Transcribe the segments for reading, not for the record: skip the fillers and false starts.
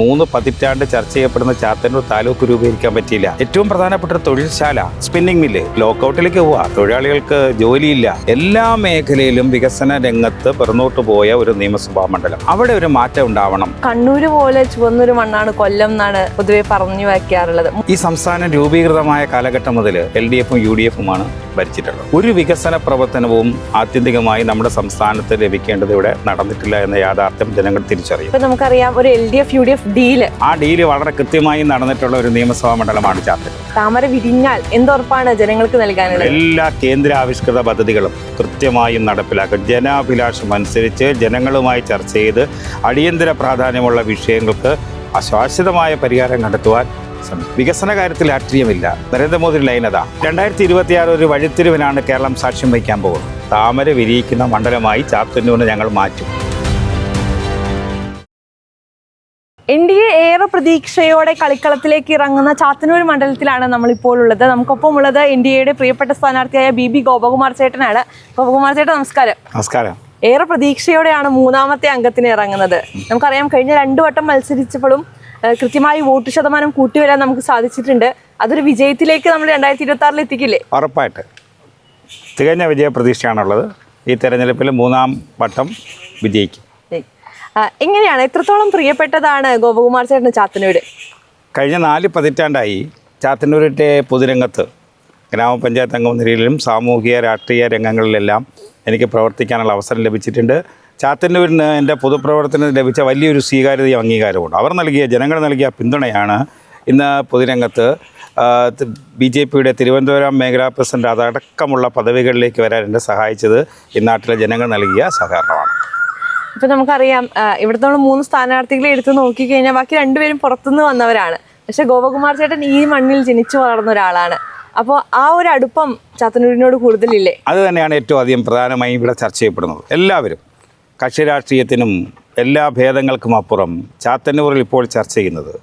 3 പതിറ്റാണ്ട് ചർച്ച ചെയ്യപ്പെടുന്ന ചാത്തന്നൂർ താലൂക്ക് രൂപീകരിക്കാൻ പറ്റിയില്ല. ഏറ്റവും പ്രധാനപ്പെട്ട ഒരു തൊഴിൽശാല, സ്പിന്നിംഗ് മില്ല്, ലോക്കൌട്ടിലേക്ക് പോവുക, തൊഴിലാളികൾക്ക് ജോലിയില്ല. എല്ലാ മേഖലയിലും വികസന രംഗത്ത് പിറന്നോട്ട് പോയ ഒരു നിയമസഭാ മണ്ഡലം. അവിടെ ഒരു മാറ്റം ഉണ്ടാവണം. കണ്ണൂര് പോലെ ചുവന്നൊരു മണ്ണാണ് കൊല്ലം എന്നാണ് പൊതുവെ പറഞ്ഞു വയ്ക്കാറുള്ളത്. ഈ സംസ്ഥാനം രൂപീകൃതമായ കാലഘട്ടം മുതൽ LDFും UDFുമാണ് ഭരിച്ചിട്ടുള്ളത്. ഒരു വികസന പ്രവർത്തനവും ആത്യന്തികമായി നമ്മുടെ സംസ്ഥാനത്ത് ലഭിക്കേണ്ടത് ഇവിടെ നടന്നിട്ടില്ല എന്ന യാഥാർത്ഥ്യം ജനങ്ങൾ തിരിച്ചറിയും. ഇപ്പൊ നമുക്കറിയാം ഒരു LDF-UDF ഡീല്, ആ ഡീല് വളരെ കൃത്യമായി നടന്നിട്ടുള്ള ഒരു നിയമസഭാ മണ്ഡലമാണ് ചാത്തന്നൂർ. താമര വിരിഞ്ഞാൽ എന്തുറപ്പാണ് ജനങ്ങൾക്ക് നൽകാനുള്ളത്? എല്ലാ കേന്ദ്ര ആവിഷ്കൃത പദ്ധതികളും കൃത്യമായും നടപ്പിലാക്കും. ജനാഭിലാഷം അനുസരിച്ച് ജനങ്ങളുമായി ചർച്ച ചെയ്ത് അടിയന്തര പ്രാധാന്യമുള്ള വിഷയങ്ങൾക്ക് ശാശ്വതമായ പരിഹാരം കണ്ടെത്തുവാൻ വികസന കാര്യത്തിൽ രാഷ്ട്രീയമില്ല. നരേന്ദ്രമോദി ലൈനത 2026 ഒരു വഴിത്തിരിവിനാണ് കേരളം സാക്ഷ്യം വഹിക്കാൻ പോകുന്നത്. താമര വിരിയിക്കുന്ന മണ്ഡലമായി ചാത്തന്നൂരിനെ ഞങ്ങൾ മാറ്റും. NDA ഏറെ പ്രതീക്ഷയോടെ കളിക്കളത്തിലേക്ക് ഇറങ്ങുന്ന ചാത്തന്നൂർ മണ്ഡലത്തിലാണ് നമ്മളിപ്പോൾ ഉള്ളത്. നമുക്കൊപ്പം ഉള്ളത് NDAയുടെ പ്രിയപ്പെട്ട സ്ഥാനാർത്ഥിയായ BB ഗോപകുമാർ ചേട്ടനാണ്. ഗോപകുമാർ ചേട്ടൻ നമസ്കാരം. നമസ്കാരം. ഏറെ പ്രതീക്ഷയോടെയാണ് 3ാമത്തെ അംഗത്തിന് ഇറങ്ങുന്നത്. നമുക്കറിയാം കഴിഞ്ഞ 2 വട്ടം മത്സരിച്ചപ്പോഴും കൃത്യമായി വോട്ട് ശതമാനം കൂട്ടിവരാൻ നമുക്ക് സാധിച്ചിട്ടുണ്ട്. അതൊരു വിജയത്തിലേക്ക് നമ്മൾ 2026 എത്തിക്കില്ലേ? ഉറപ്പായിട്ട് തികഞ്ഞ വിജയപ്രതീക്ഷയാണുള്ളത്. ഈ തെരഞ്ഞെടുപ്പിൽ 3ാം വട്ടം വിജയിക്കും. എങ്ങനെയാണ്, എത്രത്തോളം പ്രിയപ്പെട്ടതാണ് ഗോപകുമാർ ചേട്ടന് ചാത്തന്നൂർ? കഴിഞ്ഞ 4 പതിറ്റാണ്ടായി ചാത്തന്നൂരിൻ്റെ പൊതുരംഗത്ത് ഗ്രാമപഞ്ചായത്ത് അംഗം നിലയിലും സാമൂഹിക രാഷ്ട്രീയ രംഗങ്ങളിലെല്ലാം എനിക്ക് പ്രവർത്തിക്കാനുള്ള അവസരം ലഭിച്ചിട്ടുണ്ട്. ചാത്തന്നൂരിന് എൻ്റെ പൊതുപ്രവർത്തനത്തിന് ലഭിച്ച വലിയൊരു സ്വീകാര്യതയും അംഗീകാരമുണ്ട്. ജനങ്ങൾ നൽകിയ പിന്തുണയാണ് ഇന്ന് പൊതുരംഗത്ത് BJPയുടെ തിരുവനന്തപുരം മേഖലാ പ്രസിഡന്റ് അതടക്കമുള്ള പദവികളിലേക്ക് വരാൻ എന്നെ സഹായിച്ചത് ഈ നാട്ടിലെ ജനങ്ങൾ നൽകിയ സഹകരണമാണ്. ഇപ്പം നമുക്കറിയാം ഇവിടുത്തെ 3 സ്ഥാനാർത്ഥികളെ എടുത്ത് നോക്കിക്കഴിഞ്ഞാൽ ബാക്കി 2 പേരും പുറത്തുനിന്ന് വന്നവരാണ്. പക്ഷേ ഗോപകുമാർ ചേട്ടൻ ഈ മണ്ണിൽ ജനിച്ചു വളർന്ന ഒരാളാണ്. അപ്പോൾ ആ ഒരു അടുപ്പം ചാത്തന്നൂരിനോട് കൂടുതലില്ലേ? അത് തന്നെയാണ് ഏറ്റവും അധികം പ്രധാനമായും ഇവിടെ ചർച്ച ചെയ്യപ്പെടുന്നത്. എല്ലാവരും കക്ഷി രാഷ്ട്രീയത്തിനും എല്ലാ ഭേദങ്ങൾക്കും അപ്പുറം ചാത്തന്നൂരിൽ ഇപ്പോൾ ചർച്ച ചെയ്യുന്നത്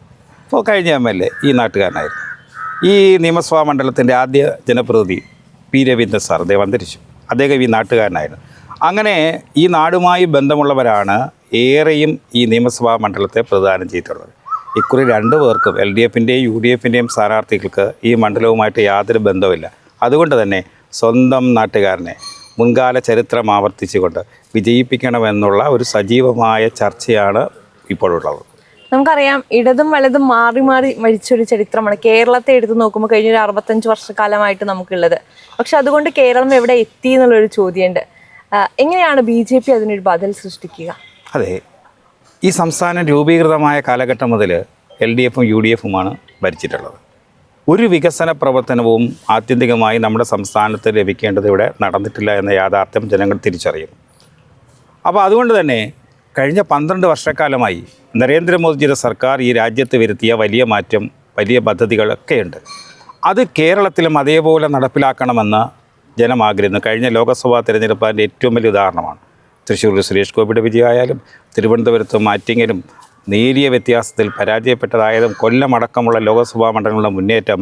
ഇപ്പോൾ കഴിഞ്ഞ MLA ഈ നാട്ടുകാരനായിരുന്നു. ഈ നിയമസഭാ മണ്ഡലത്തിൻ്റെ ആദ്യ ജനപ്രതിനിധി P. രവീന്ദ്രൻ സാർ, അദ്ദേഹം അന്തരിച്ചു. അദ്ദേഹം ഈ നാട്ടുകാരനായിരുന്നു. അങ്ങനെ ഈ നാടുമായി ബന്ധമുള്ളവരാണ് ഏറെയും ഈ നിയമസഭാ മണ്ഡലത്തെ പ്രതിദാനം ചെയ്തിട്ടുള്ളത്. ഇക്കുറി 2 പേർക്കും LDFിൻ്റെയും UDFിൻ്റെയും സ്ഥാനാർത്ഥികൾക്ക് ഈ മണ്ഡലവുമായിട്ട് യാതൊരു ബന്ധവുമില്ല. അതുകൊണ്ട് തന്നെ സ്വന്തം നാട്ടുകാരനെ മുൻകാല ചരിത്രം ആവർത്തിച്ചുകൊണ്ട് വിജയിപ്പിക്കണമെന്നുള്ള ഒരു സജീവമായ ചർച്ചയാണ് ഇപ്പോഴുള്ളത്. നമുക്കറിയാം ഇടതും വലതും മാറി മാറി മരിച്ചൊരു ചരിത്രമാണ് കേരളത്തെ എടുത്ത് നോക്കുമ്പോൾ കഴിഞ്ഞൊരു 65 വർഷക്കാലമായിട്ട് നമുക്കുള്ളത്. പക്ഷെ അതുകൊണ്ട് കേരളം എവിടെ എത്തി എന്നുള്ളൊരു ചോദ്യമുണ്ട്. എങ്ങനെയാണ് BJP അതിനൊരു ബദൽ സൃഷ്ടിക്കുക? അതെ, ഈ സംസ്ഥാനം രൂപീകൃതമായ കാലഘട്ടം മുതൽ LDFും UDFുമാണ് ഭരിച്ചിട്ടുള്ളത്. ഒരു വികസന പ്രവർത്തനവും ആത്യന്തികമായി നമ്മുടെ സംസ്ഥാനത്ത് ലഭിക്കേണ്ടത് ഇവിടെ നടന്നിട്ടില്ല എന്ന യാഥാർത്ഥ്യം ജനങ്ങൾ തിരിച്ചറിയും. അപ്പോൾ അതുകൊണ്ട് തന്നെ കഴിഞ്ഞ 12 വർഷക്കാലമായി നരേന്ദ്രമോദിജിയുടെ സർക്കാർ ഈ രാജ്യത്ത് വരുത്തിയ വലിയ മാറ്റം, വലിയ പദ്ധതികളൊക്കെയുണ്ട്. അത് കേരളത്തിലും അതേപോലെ നടപ്പിലാക്കണമെന്ന് ജനം ആഗ്രഹിക്കുന്നു. കഴിഞ്ഞ ലോക്സഭാ തിരഞ്ഞെടുപ്പ് അതിൻ്റെ ഏറ്റവും വലിയ ഉദാഹരണമാണ്. തൃശ്ശൂരിൽ സുരേഷ് ഗോപിയുടെ വിജയമായാലും തിരുവനന്തപുരത്തും ആറ്റിങ്ങലും നേരിയ വ്യത്യാസത്തിൽ പരാജയപ്പെട്ടതായതും കൊല്ലമടക്കമുള്ള ലോക്സഭാ മണ്ഡലങ്ങളുടെ മുന്നേറ്റം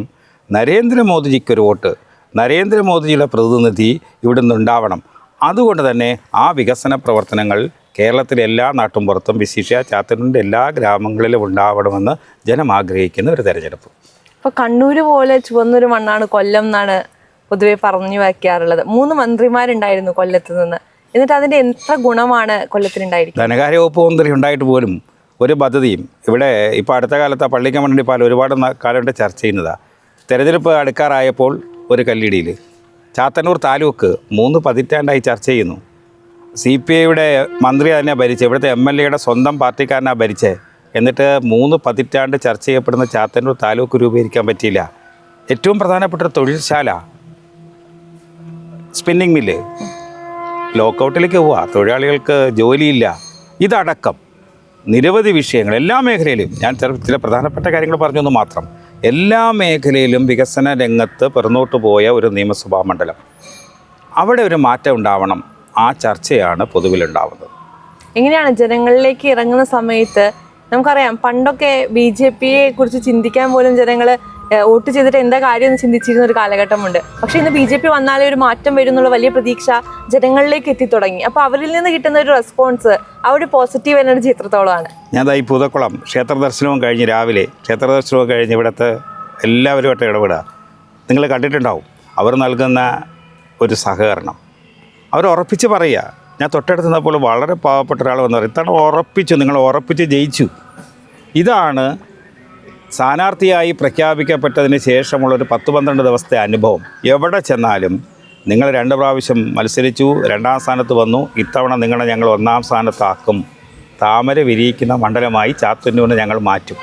നരേന്ദ്രമോദിജിക്കൊരു വോട്ട്, നരേന്ദ്രമോദിജിയുടെ പ്രതിനിധി ഇവിടെ നിന്നുണ്ടാവണം. അതുകൊണ്ട് തന്നെ ആ വികസന പ്രവർത്തനങ്ങൾ കേരളത്തിലെ എല്ലാ നാട്ടുംപുറത്തും വിശേഷിച്ച ചാത്തന്നൂരിൻ്റെ എല്ലാ ഗ്രാമങ്ങളിലും ഉണ്ടാവണമെന്ന് ജനം ആഗ്രഹിക്കുന്ന ഒരു തെരഞ്ഞെടുപ്പ്. ഇപ്പോൾ കണ്ണൂർ പോലെ ചുവന്നൊരു മണ്ണാണ് കൊല്ലം എന്നാണ് പൊതുവെ പറഞ്ഞു വയ്ക്കാറുള്ളത്. 3 മന്ത്രിമാരുണ്ടായിരുന്നു കൊല്ലത്ത് നിന്ന്. എന്നിട്ട് അതിൻ്റെ എത്ര ഗുണമാണ് കൊല്ലത്തിനുണ്ടായിരിക്കും? ധനകാര്യ വകുപ്പ് മന്ത്രി ഉണ്ടായിട്ട് പോലും ഒരു പദ്ധതിയും ഇവിടെ ഇപ്പോൾ അടുത്ത കാലത്ത് പള്ളിക്കമണ്ണി പാലം ഒരുപാട് കാലമായിട്ട് ചർച്ച ചെയ്യുന്നതാണ്. തെരഞ്ഞെടുപ്പ് അടുക്കാറായപ്പോൾ ഒരു കല്ലിടിയിൽ ചാത്തന്നൂർ താലൂക്ക് 3 പതിറ്റാണ്ടായി ചർച്ച ചെയ്യുന്നു. CPIയുടെ മന്ത്രി തന്നെ ഭരിച്ചത്, ഇവിടുത്തെ MLAയുടെ സ്വന്തം പാർട്ടിക്കാരനാണ് ഭരിച്ചത്. എന്നിട്ട് 3 പതിറ്റാണ്ട് ചർച്ച ചെയ്യപ്പെടുന്ന ചാത്തന്നൂർ താലൂക്ക് രൂപീകരിക്കാൻ പറ്റിയില്ല. ഏറ്റവും പ്രധാനപ്പെട്ട ഒരു തൊഴിൽശാല, സ്പിന്നിംഗ് മില്ല്, ലോക്കൌട്ടിലേക്ക് പോവുക, തൊഴിലാളികൾക്ക് ജോലിയില്ല. ഇതടക്കം നിരവധി വിഷയങ്ങൾ എല്ലാ മേഖലയിലും, ഞാൻ ചില പ്രധാനപ്പെട്ട കാര്യങ്ങൾ പറഞ്ഞൊന്ന് മാത്രം, എല്ലാ മേഖലയിലും വികസന രംഗത്ത് പിറന്നോട്ട് പോയ ഒരു നിയമസഭാ മണ്ഡലം. അവിടെ ഒരു മാറ്റം ഉണ്ടാവണം. ആ ചർച്ചയാണ് പൊതുവിലുണ്ടാവുന്നത്. എങ്ങനെയാണ് ജനങ്ങളിലേക്ക് ഇറങ്ങുന്ന സമയത്ത്? നമുക്കറിയാം പണ്ടൊക്കെ BJPയെ കുറിച്ച് ചിന്തിക്കാൻ പോലും ജനങ്ങൾ വോട്ട് ചെയ്തിട്ട് എന്താ കാര്യം എന്ന് ചിന്തിച്ചിരുന്ന ഒരു കാലഘട്ടമുണ്ട്. പക്ഷേ ഇന്ന് BJP വന്നാലേ ഒരു മാറ്റം വരും എന്നുള്ള വലിയ പ്രതീക്ഷ ജനങ്ങളിലേക്ക് എത്തിത്തുടങ്ങി. അപ്പോൾ അവരിൽ നിന്ന് കിട്ടുന്ന ഒരു റെസ്പോൺസ്, ആ ഒരു പോസിറ്റീവ് എനർജി എത്രത്തോളമാണ്? ഞാൻ ഈ പൂതക്കുളം ക്ഷേത്ര ദർശനവും കഴിഞ്ഞ് രാവിലെ ക്ഷേത്ര ദർശനവും കഴിഞ്ഞ് ഇവിടുത്തെ എല്ലാവരുമായിട്ട് ഇടപെടുക. നിങ്ങൾ കണ്ടിട്ടുണ്ടാവും അവർ നൽകുന്ന ഒരു സഹകരണം. അവർ ഉറപ്പിച്ച് പറയുക. ഞാൻ തൊട്ടടുത്ത് നിന്നപ്പോൾ വളരെ പാവപ്പെട്ട ഒരാൾ വന്നു പറയും, ഇത്തവണ ഉറപ്പിച്ചു, നിങ്ങൾ ഉറപ്പിച്ച് ജയിച്ചു. ഇതാണ് സ്ഥാനാർത്ഥിയായി പ്രഖ്യാപിക്കപ്പെട്ടതിന് ശേഷമുള്ളൊരു 10-12 ദിവസത്തെ അനുഭവം. എവിടെ ചെന്നാലും നിങ്ങൾ 2 പ്രാവശ്യം മത്സരിച്ചു, 2ാം സ്ഥാനത്ത് വന്നു, ഇത്തവണ നിങ്ങളെ ഞങ്ങൾ 1ാം സ്ഥാനത്താക്കും, താമര വിരിയിക്കുന്ന മണ്ഡലമായി ചാത്തന്നൂരിനെ ഞങ്ങൾ മാറ്റും.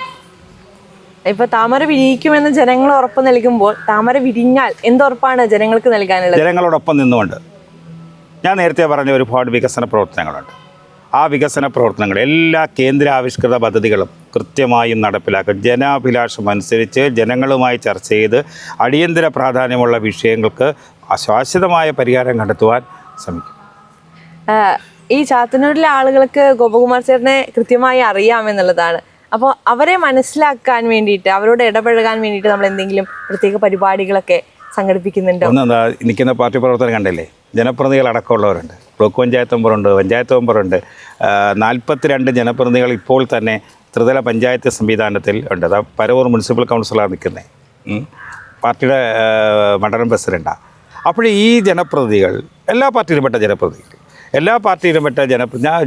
ഇപ്പൊ താമര വിരിയിക്കുമെന്ന് ജനങ്ങൾ ഉറപ്പ് നൽകുമ്പോൾ താമര വിരിഞ്ഞാൽ എന്തുറപ്പാണ് ജനങ്ങൾക്ക് നൽകാനുള്ളത്? ജനങ്ങളോടൊപ്പം നിന്നുകൊണ്ട് ഞാൻ നേരത്തെ പറഞ്ഞ ഒരുപാട് വികസന പ്രവർത്തനങ്ങളുണ്ട്. ആ വികസന പ്രവർത്തനങ്ങൾ എല്ലാ കേന്ദ്രാവിഷ്കൃത പദ്ധതികളും കൃത്യമായും നടപ്പിലാക്കും. ജനാഭിലാഷം അനുസരിച്ച് ജനങ്ങളുമായി ചർച്ച ചെയ്ത് അടിയന്തര പ്രാധാന്യമുള്ള വിഷയങ്ങൾക്ക് ശാശ്വതമായ പരിഹാരം കണ്ടെത്തുവാൻ ശ്രമിക്കും. ഈ ചാത്തന്നൂരിലെ ആളുകൾക്ക് ഗോപകുമാർ ചേട്ടനെ കൃത്യമായി അറിയാമെന്നുള്ളതാണ്. അപ്പോൾ അവരെ മനസ്സിലാക്കാൻ വേണ്ടിയിട്ട്, അവരോട് ഇടപഴകാൻ വേണ്ടിയിട്ട് നമ്മൾ എന്തെങ്കിലും പ്രത്യേക പരിപാടികളൊക്കെ സംഘടിപ്പിക്കുന്നുണ്ടോ? ഒന്നെന്താ, നിൽക്കുന്ന പാർട്ടി പ്രവർത്തനം കണ്ടില്ലേ, ജനപ്രതിനിധികളടക്കമുള്ളവരുണ്ട്. ബ്ലോക്ക് പഞ്ചായത്ത് മെമ്പറുണ്ട്, പഞ്ചായത്ത് മെമ്പറുണ്ട്. 42 ജനപ്രതിനിധികൾ ഇപ്പോൾ തന്നെ ത്രിതല പഞ്ചായത്ത് സംവിധാനത്തിൽ ഉണ്ട്. അത് പരവൂർ മുനിസിപ്പൽ കൗൺസിലാണ് നിൽക്കുന്നത്, പാർട്ടിയുടെ മണ്ഡലം പ്രസിഡൻ്റാണ്. അപ്പോൾ ഈ ജനപ്രതിനിധികൾ എല്ലാ പാർട്ടിയിലും പെട്ട ജനപ്രതിനിധികൾ, എല്ലാ പാർട്ടിയിലും പെട്ട ഞാൻ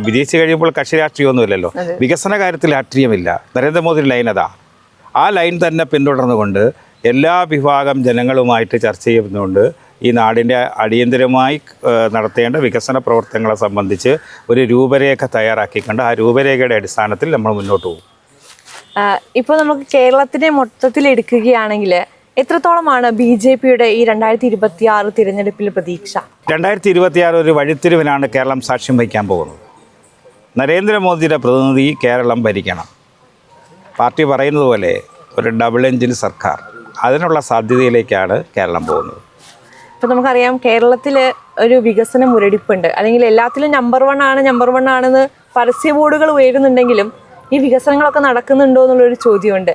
വിജയിച്ച് കഴിയുമ്പോൾ കക്ഷി രാഷ്ട്രീയമൊന്നുമില്ലല്ലോ. വികസന കാര്യത്തിൽ രാഷ്ട്രീയമില്ല. നരേന്ദ്രമോദി ലൈൻ അതാ. ആ ലൈൻ തന്നെ പിന്തുടർന്നുകൊണ്ട് എല്ലാ വിഭാഗം ജനങ്ങളുമായിട്ട് ചർച്ച ചെയ്യുന്നുകൊണ്ട് ഈ നാടിൻ്റെ അടിയന്തരമായി നടത്തേണ്ട വികസന പ്രവർത്തനങ്ങളെ സംബന്ധിച്ച് ഒരു രൂപരേഖ തയ്യാറാക്കിക്കൊണ്ട് ആ രൂപരേഖയുടെ അടിസ്ഥാനത്തിൽ നമ്മൾ മുന്നോട്ട് പോകും. ഇപ്പോൾ നമുക്ക് കേരളത്തിനെ മൊത്തത്തിൽ എടുക്കുകയാണെങ്കിൽ എത്രത്തോളമാണ് BJPയുടെ ഈ 2026 തിരഞ്ഞെടുപ്പിൽ പ്രതീക്ഷ? 2026 ഒരു വഴിത്തിരിവിനാണ് കേരളം സാക്ഷ്യം വഹിക്കാൻ പോകുന്നത്. നരേന്ദ്രമോദിയുടെ പ്രതിനിധി കേരളം ഭരിക്കണം. പാർട്ടി പറയുന്നത് പോലെ ഒരു ഡബിൾ എഞ്ചിൻ സർക്കാർ, അതിനുള്ള സാധ്യതയിലേക്കാണ് കേരളം പോകുന്നത്. ഇപ്പോൾ നമുക്കറിയാം കേരളത്തിൽ ഒരു വികസന മുരടിപ്പുണ്ട്, അല്ലെങ്കിൽ എല്ലാത്തിലും നമ്പർ 1 ആണെന്ന് പരസ്യ ബോർഡുകൾ ഉയരുന്നുണ്ടെങ്കിലും ഈ വികസനങ്ങളൊക്കെ നടക്കുന്നുണ്ടോ എന്നുള്ളൊരു ചോദ്യമുണ്ട്.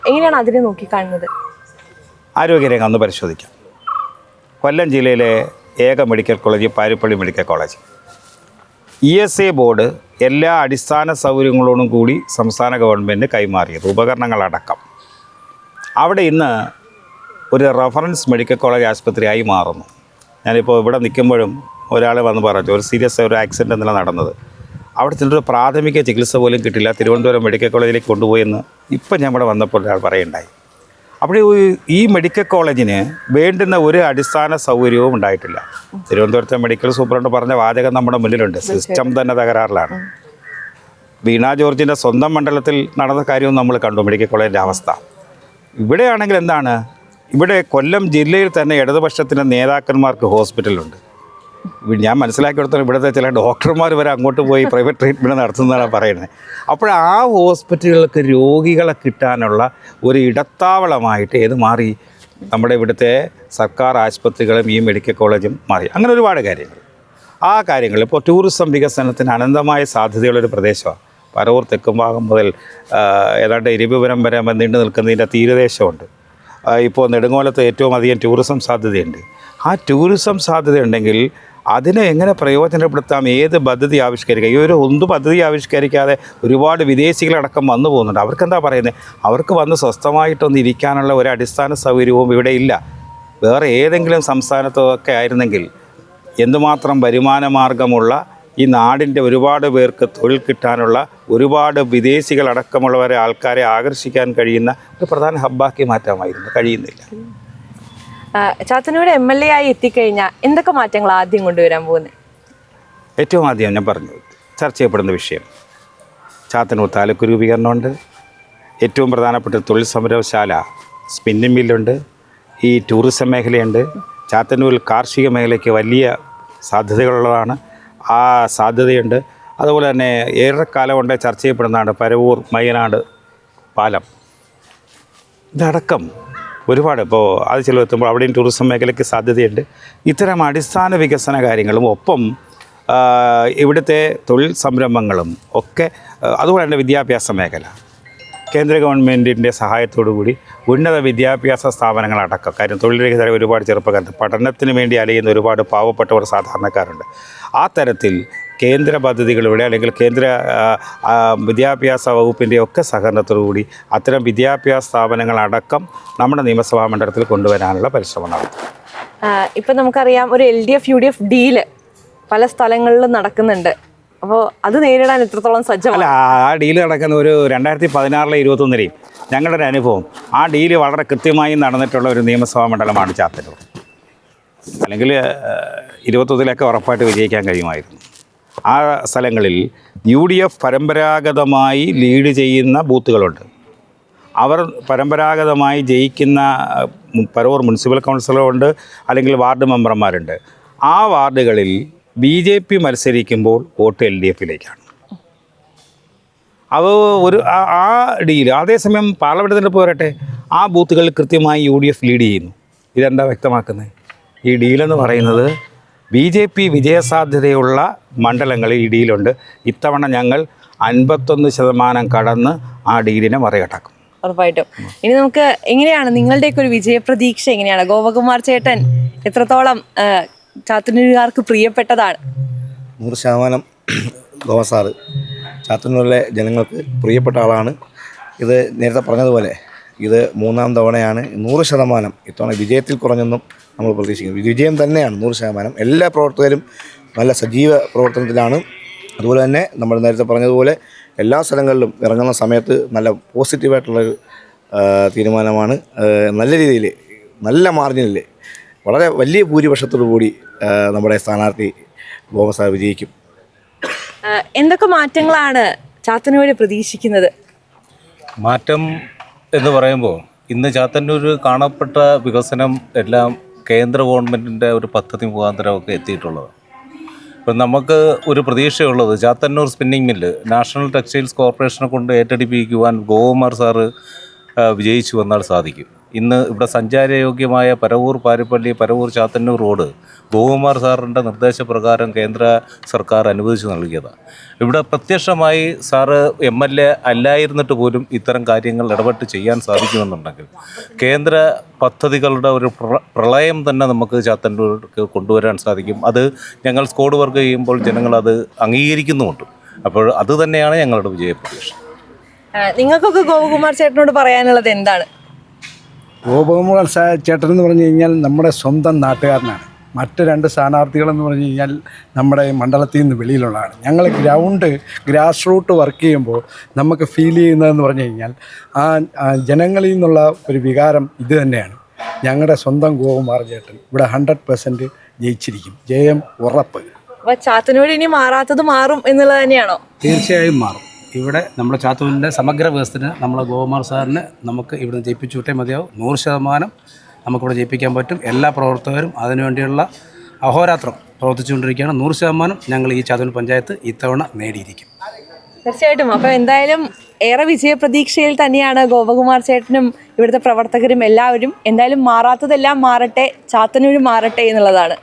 എങ്ങനെയാണ് അതിനെ നോക്കിക്കാണുന്നത്? ആരോഗ്യരംഗം ഒന്ന് പരിശോധിക്കാം. കൊല്ലം ജില്ലയിലെ ഏക medical college Parippally medical college. ESA board എല്ലാ അടിസ്ഥാന സൗകര്യങ്ങളോടും കൂടി സംസ്ഥാന ഗവൺമെൻറ് കൈമാറിയത്, ഉപകരണങ്ങളടക്കം. അവിടെ ഇന്ന് ഒരു റഫറൻസ് മെഡിക്കൽ കോളേജ് ആശുപത്രിയായി മാറുന്നു. ഞാനിപ്പോൾ ഇവിടെ നിൽക്കുമ്പോഴും ഒരാൾ വന്ന് പറഞ്ഞു, ഒരു സീരിയസ് ഒരു ആക്സിഡൻറ്റ് എന്നുള്ള നടന്നത്, അവിടെ ചെന്നൊരു പ്രാഥമിക ചികിത്സ പോലും കിട്ടില്ല, തിരുവനന്തപുരം മെഡിക്കൽ കോളേജിലേക്ക് കൊണ്ടുപോയെന്ന് ഇപ്പം ഞാൻ ഇവിടെ വന്നപ്പോൾ ഒരാൾ പറയുണ്ടായി. അപ്പോൾ ഈ മെഡിക്കൽ കോളേജിന് വേണ്ടുന്ന ഒരു അടിസ്ഥാന സൗകര്യവും ഉണ്ടായിട്ടില്ല. തിരുവനന്തപുരത്തെ മെഡിക്കൽ സൂപ്രണ്ട് പറഞ്ഞ വാചകം നമ്മുടെ മുന്നിലുണ്ട്, സിസ്റ്റം തന്നെ തകരാറിലാണ്. വീണ ജോർജിൻ്റെ സ്വന്തം മണ്ഡലത്തിൽ നടന്ന കാര്യവും നമ്മൾ കണ്ടു, മെഡിക്കൽ കോളേജിൻ്റെ അവസ്ഥ. ഇവിടെയാണെങ്കിൽ എന്താണ്, ഇവിടെ കൊല്ലം ജില്ലയിൽ തന്നെ ഇടതുപക്ഷത്തിൻ്റെ നേതാക്കന്മാർക്ക് ഹോസ്പിറ്റലുണ്ട്. ഞാൻ മനസ്സിലാക്കിയെടുത്തോളം ഇവിടുത്തെ ചില ഡോക്ടർമാർ വരെ അങ്ങോട്ട് പോയി പ്രൈവറ്റ് ട്രീറ്റ്മെൻറ്റ് നടത്തുന്നതാണ് പറയുന്നത്. അപ്പോൾ ആ ഹോസ്പിറ്റലുകൾക്ക് രോഗികളെ കിട്ടാനുള്ള ഒരു ഇടത്താവളമായിട്ട് ഏത് മാറി, നമ്മുടെ ഇവിടുത്തെ സർക്കാർ ആശുപത്രികളും ഈ മെഡിക്കൽ കോളേജും മാറി. അങ്ങനെ ഒരുപാട് കാര്യങ്ങൾ. ആ കാര്യങ്ങൾ ഇപ്പോൾ ടൂറിസം വികസനത്തിന് അനന്തമായ സാധ്യതയുള്ളൊരു പ്രദേശമാണ്. പരവൂർ തെക്കുംഭാഗം മുതൽ ഏതാണ്ട് ഇരവിപുരം വരെ നീണ്ടു നിൽക്കുന്നതിൻ്റെ തീരദേശമുണ്ട്. ഇപ്പോൾ നെടുങ്ങോലത്ത് ഏറ്റവും അധികം ടൂറിസം സാധ്യതയുണ്ട്. ആ ടൂറിസം സാധ്യതയുണ്ടെങ്കിൽ അതിനെ എങ്ങനെ പ്രയോജനപ്പെടുത്താം, ഏത് പദ്ധതി ആവിഷ്കരിക്കുക? ഈ ഒരു പദ്ധതി ആവിഷ്കരിക്കാതെ ഒരുപാട് വിദേശികളടക്കം വന്നു പോകുന്നുണ്ട്. അവർക്കെന്താ പറയുന്നത്? അവർക്ക് വന്ന് സ്വസ്ഥമായിട്ടൊന്ന് ഇരിക്കാനുള്ള ഒരു അടിസ്ഥാന സൗകര്യവും ഇവിടെ ഇല്ല. വേറെ ഏതെങ്കിലും സംസ്ഥാനത്തൊക്കെ ആയിരുന്നെങ്കിൽ എന്തുമാത്രം വരുമാന മാർഗമുള്ള ഈ നാടിൻ്റെ ഒരുപാട് പേർക്ക് തൊഴിൽ കിട്ടാനുള്ള, ഒരുപാട് വിദേശികളടക്കമുള്ളവരെ ആൾക്കാരെ ആകർഷിക്കാൻ കഴിയുന്ന ഒരു പ്രധാന ഹബ്ബാക്കി മാറ്റാമായിരുന്നു. കഴിയുന്നില്ല. ചാത്തന്നൂർ MLA ആയി എത്തിക്കഴിഞ്ഞാൽ എന്തൊക്കെ മാറ്റങ്ങൾ ആദ്യം കൊണ്ടുവരാൻ പോകുന്നത്? ഏറ്റവും ആദ്യം ഞാൻ പറഞ്ഞു ചർച്ച ചെയ്യപ്പെടുന്ന വിഷയം ചാത്തന്നൂർ താലൂക്ക് രൂപീകരണമുണ്ട്. ഏറ്റവും പ്രധാനപ്പെട്ട തൊഴിൽ സംരംഭശാല സ്പിന്നിംഗ് മില്ലുണ്ട്. ഈ ടൂറിസം മേഖലയുണ്ട്. ചാത്തന്നൂരിൽ കാർഷിക മേഖലയ്ക്ക് വലിയ സാധ്യതകളുള്ളതാണ്. ആ സാധ്യതയുണ്ട്. അതുപോലെ തന്നെ ഏറെക്കാലം കൊണ്ട് ചർച്ച ചെയ്യപ്പെടുന്നതാണ് പരവൂർ മയ്യനാട് പാലം. ഇതടക്കം ഒരുപാട് ഇപ്പോൾ അത് ചിലവെത്തുമ്പോൾ അവിടെയും ടൂറിസം മേഖലയ്ക്ക് സാധ്യതയുണ്ട്. ഇത്തരം അടിസ്ഥാന വികസന കാര്യങ്ങളും ഒപ്പം ഇവിടുത്തെ തൊഴിൽ സംരംഭങ്ങളും ഒക്കെ, അതുപോലെ തന്നെ വിദ്യാഭ്യാസ മേഖല, കേന്ദ്ര ഗവൺമെൻറ്റിൻ്റെ സഹായത്തോടുകൂടി ഉന്നത വിദ്യാഭ്യാസ സ്ഥാപനങ്ങളടക്കം, കാര്യം തൊഴിൽരഹിതരായ ഒരുപാട് ചെറുപ്പക്കാർ, പഠനത്തിന് വേണ്ടി അലയുന്ന ഒരുപാട് പാവപ്പെട്ടവർ സാധാരണക്കാരുണ്ട്. ആ തരത്തിൽ കേന്ദ്ര പദ്ധതികളിലൂടെ അല്ലെങ്കിൽ കേന്ദ്ര വിദ്യാഭ്യാസ വകുപ്പിൻ്റെ ഒക്കെ സഹകരണത്തോടുകൂടി അത്തരം വിദ്യാഭ്യാസ സ്ഥാപനങ്ങളടക്കം നമ്മുടെ നിയമസഭാ മണ്ഡലത്തിൽ കൊണ്ടുവരാനുള്ള പരിശ്രമം നടത്തും. ഇപ്പം നമുക്കറിയാം ഒരു LDF UDF ഡീല് പല സ്ഥലങ്ങളിലും നടക്കുന്നുണ്ട്. അപ്പോൾ അത് നേരിടാൻ എത്രത്തോളം സജ്ജമല്ല? ആ ഡീല് നടക്കുന്ന ഒരു 2016 21 ഞങ്ങളുടെ ഒരു അനുഭവം, ആ ഡീല് വളരെ കൃത്യമായി നടന്നിട്ടുള്ള ഒരു നിയമസഭാ മണ്ഡലമാണ് ചാത്തന്നൂർ. അല്ലെങ്കിൽ 21 ഉറപ്പായിട്ട് വിജയിക്കാൻ കഴിയുമായിരുന്നു. ആ സ്ഥലങ്ങളിൽ UDF പരമ്പരാഗതമായി ലീഡ് ചെയ്യുന്ന ബൂത്തുകളുണ്ട്. അവർ പരമ്പരാഗതമായി ജയിക്കുന്ന പരവൂർ മുനിസിപ്പൽ കൗൺസിലറുണ്ട്, അല്ലെങ്കിൽ വാർഡ് മെമ്പർമാരുണ്ട്. ആ വാർഡുകളിൽ BJP മത്സരിക്കുമ്പോൾ വോട്ട് LDFിലേക്കാണ്. അത് ഒരു ആ ഡീല്. അതേസമയം പാർലമെൻറ്റ് തെരഞ്ഞെടുപ്പ് വരട്ടെ, ആ ബൂത്തുകളിൽ കൃത്യമായി UDF ലീഡ് ചെയ്യുന്നു. ഇതെന്താ വ്യക്തമാക്കുന്നത്? ഈ ഡീലെന്ന് പറയുന്നത് BJP വിജയസാധ്യതയുള്ള മണ്ഡലങ്ങളിൽ ഈ ഡീലുണ്ട്. ഇത്തവണ ഞങ്ങൾ 51% കടന്ന് ആ ഡീലിനെ മറികടക്കും. ഉറപ്പായിട്ടും. ഇനി നമുക്ക് എങ്ങനെയാണ് നിങ്ങളുടെയൊക്കെ ഒരു വിജയപ്രതീക്ഷ എങ്ങനെയാണ്? ഗോപകുമാർ ചേട്ടൻ എത്രത്തോളം ചാത്തന്നൂരുകാർക്ക് പ്രിയപ്പെട്ടതാണ്? 100% ഗോവ സാറ് ചാത്തന്നൂരിലെ ജനങ്ങൾക്ക് പ്രിയപ്പെട്ട ആളാണ്. ഇത് നേരത്തെ പറഞ്ഞതുപോലെ ഇത് 3ാം തവണയാണ്. 100% ഇത്തവണ വിജയത്തിൽ കുറഞ്ഞൊന്നും നമ്മൾ പ്രതീക്ഷിക്കുന്നു. വിജയം തന്നെയാണ് 100%. എല്ലാ പ്രവർത്തകരും നല്ല സജീവ പ്രവർത്തനത്തിലാണ്. അതുപോലെ തന്നെ നമ്മൾ നേരത്തെ പറഞ്ഞതുപോലെ എല്ലാ സ്ഥലങ്ങളിലും ഇറങ്ങുന്ന സമയത്ത് നല്ല പോസിറ്റീവായിട്ടുള്ളൊരു തീരുമാനമാണ്. നല്ല രീതിയിൽ, നല്ല മാർജിനിൽ, വളരെ വലിയ ഭൂരിപക്ഷത്തോടു കൂടി നമ്മുടെ സ്ഥാനാർത്ഥി ഗോവ സാർ വിജയിക്കും. എന്തൊക്കെ മാറ്റങ്ങളാണ് ചാത്തന്നൂര് പ്രതീക്ഷിക്കുന്നത്? മാറ്റം എന്ന് പറയുമ്പോൾ ഇന്ന് ചാത്തന്നൂർ കാണപ്പെട്ട വികസനം എല്ലാം കേന്ദ്ര ഗവൺമെൻറ്റിൻ്റെ ഒരു പദ്ധതി മുഖാന്തരമൊക്കെ എത്തിയിട്ടുള്ളത്. ഇപ്പം നമുക്ക് ഒരു പ്രതീക്ഷയുള്ളത് Chathannur spinning mill National Textiles കോർപ്പറേഷനെ കൊണ്ട് ഏറ്റെടുപ്പിക്കുവാൻ ഗോകുമാർ സാറ് വിജയിച്ചു വന്നാൽ സാധിക്കും. ഇന്ന് ഇവിടെ സഞ്ചാരയോഗ്യമായ പരവൂർ പാരിപ്പള്ളി പരവൂർ ചാത്തന്നൂർ റോഡ് ഗോകുമാർ സാറിൻ്റെ നിർദ്ദേശപ്രകാരം കേന്ദ്ര സർക്കാർ അനുവദിച്ചു നൽകിയതാണ്. ഇവിടെ പ്രത്യക്ഷമായി സാറ് MLA അല്ലായിരുന്നിട്ട് പോലും ഇത്തരം കാര്യങ്ങൾ ഇടപെട്ട് ചെയ്യാൻ സാധിക്കുമെന്നുണ്ടെങ്കിൽ കേന്ദ്ര പദ്ധതികളുടെ ഒരു പ്രളയം തന്നെ നമുക്ക് ചാത്തന്നൂർക്ക് കൊണ്ടുവരാൻ സാധിക്കും. അത് ഞങ്ങൾ സ്ക്വാഡ് വർക്ക് ചെയ്യുമ്പോൾ ജനങ്ങളത് അംഗീകരിക്കുന്നുമുണ്ട്. അപ്പോൾ അത് തന്നെയാണ് ഞങ്ങളുടെ വിജയപ്രതീക്ഷ. നിങ്ങൾക്കൊക്കെ ഗോപകുമാർ ചേട്ടനോട് പറയാനുള്ളത് എന്താണ്? ഗോപകുമാർ ചേട്ടൻ എന്ന് പറഞ്ഞു കഴിഞ്ഞാൽ നമ്മുടെ സ്വന്തം നാട്ടുകാരനാണ്. മറ്റ് 2 സ്ഥാനാർത്ഥികളെന്ന് പറഞ്ഞു കഴിഞ്ഞാൽ നമ്മുടെ മണ്ഡലത്തിൽ നിന്ന് വെളിയിലുള്ളതാണ്. ഞങ്ങൾ ഗ്രാസ് റൂട്ട് വർക്ക് ചെയ്യുമ്പോൾ നമുക്ക് ഫീൽ ചെയ്യുന്നതെന്ന് പറഞ്ഞു കഴിഞ്ഞാൽ ആ ജനങ്ങളിൽ നിന്നുള്ള ഒരു വികാരം ഇത് തന്നെയാണ്. ഞങ്ങളുടെ സ്വന്തം ഗോപകുമാർ ചേട്ടൻ ഇവിടെ 100% ജയിച്ചിരിക്കും. ജയം ഉറപ്പ്. അപ്പോൾ ചാത്തന്നൂർ ഇനി മാറാത്തത് മാറും എന്നുള്ളത് തന്നെയാണോ? തീർച്ചയായും മാറും. ഇവിടെ നമ്മുടെ ചാത്തന്നൂരിൻ്റെ സമഗ്ര വികസനത്തിന് നമ്മളെ ഗോകുമാർ സാറിന് നമുക്ക് ഇവിടെ ജയിപ്പിച്ചു വിട്ടേ മതിയാവും. 100% നമുക്കിവിടെ ജയിപ്പിക്കാൻ പറ്റും. എല്ലാ പ്രവർത്തകരും അതിനുവേണ്ടിയുള്ള അഹോരാത്രം പ്രവർത്തിച്ചുകൊണ്ടിരിക്കുകയാണ്. 100% ഞങ്ങൾ ഈ ചാത്തന്നൂർ പഞ്ചായത്ത് ഇത്തവണ നേടിയിരിക്കും. തീർച്ചയായിട്ടും. അപ്പോൾ എന്തായാലും ഏറെ വിജയപ്രതീക്ഷയിൽ തന്നെയാണ് ഗോപകുമാർ ചേട്ടനും ഇവിടുത്തെ പ്രവർത്തകരും എല്ലാവരും. എന്തായാലും മാറാത്തതെല്ലാം മാറട്ടെ, ചാത്തന്നൂർ മാറട്ടെ എന്നുള്ളതാണ്.